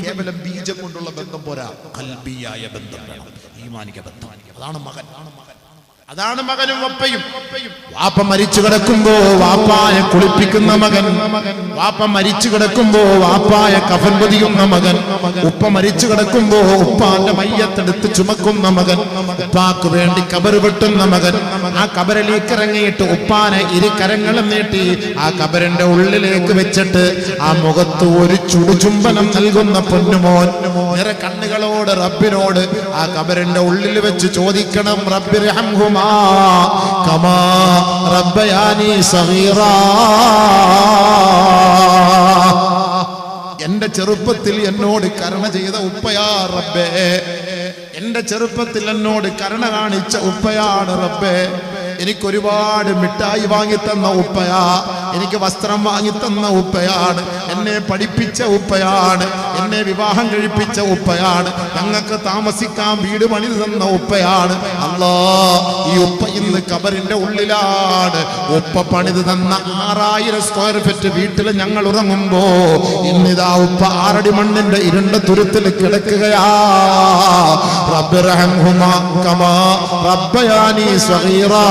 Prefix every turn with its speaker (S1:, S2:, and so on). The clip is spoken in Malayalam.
S1: കേവലം ബീജം കൊണ്ടുള്ള ബന്ധം പോരാ, ഖൽബിയായ ബന്ധം വേണം, ഈമാനിക ബന്ധം. അതാണ് മകനും വപ്പയും. വാപ്പ മരിച്ചു കിടക്കുമ്പോ വാപ്പായെ കുളിപ്പിക്കുന്ന മകൻ, വാപ്പ മരിച്ചു കിടക്കുമ്പോ വാപ്പായെ കഫൻ പൊതിയുന്ന മകൻ, ഉപ്പ മരിച്ചു കിടക്കുമ്പോ ഉപ്പാന്റെ മയ്യത്തെടുത്ത് ചുമക്കുന്ന മകൻ, ഉപ്പാക്ക് വേണ്ടി കബറ് വെട്ടുന്ന മകൻ, ആ കബറിലേക്ക് ഇറങ്ങിയിട്ട് ഉപ്പാനെ ഇരുകരങ്ങളും നീട്ടി ആ കബറിന്റെ ഉള്ളിലേക്ക് വെച്ചിട്ട് ആ മുഖത്ത് ഒരു ചുടുചുംബനം നൽകുന്ന പൊന്നുമോൻ നിറ കണ്ണുകളോട് റബ്ബിനോട് ആ കബറിന്റെ ഉള്ളിൽ വെച്ച് ചോദിക്കണം, റബ്ബിർഹംഹുമാ കമാ റബ്ബയാനി സഗീറാ. എന്റെ ചെറുപ്പത്തിൽ എന്നോട് കരുണ ചെയ്ത ഉപ്പയാ റബ്ബേ, എന്റെ ചെറുപ്പത്തിൽ എന്നോട് കരുണ കാണിച്ച ഉപ്പയാണ് റബ്ബേ. എനിക്കൊരുപാട് മിഠായി വാങ്ങിത്തന്ന ഉപ്പയാ, എനിക്ക് വസ്ത്രം വാങ്ങിത്തന്ന ഉപ്പയാണ്, എന്നെ പഠിപ്പിച്ച ഉപ്പയാണ്, എന്നെ വിവാഹം കഴിപ്പിച്ച ഉപ്പയാണ്, ഞങ്ങൾക്ക് താമസിക്കാൻ വീട് പണിത് തന്ന ഉപ്പയാണ്. അല്ലാ, ഈ ഉപ്പ ഇന്ന് കബറിന്റെ ഉള്ളിലാണ്. ഉപ്പ പണിത് തന്ന 6000 സ്ക്വയർ ഫീറ്റ് വീട്ടിൽ ഞങ്ങൾ ഉറങ്ങുമ്പോ ഇന്നിതാ ഉപ്പ 6 അടി മണ്ണിന്റെ ഇരുണ്ട തുരുത്തിൽ കിടക്കുകയാ. റബ്ബിർഹംഹുമാ കമാ റബ്ബയാനി സഗീറാ.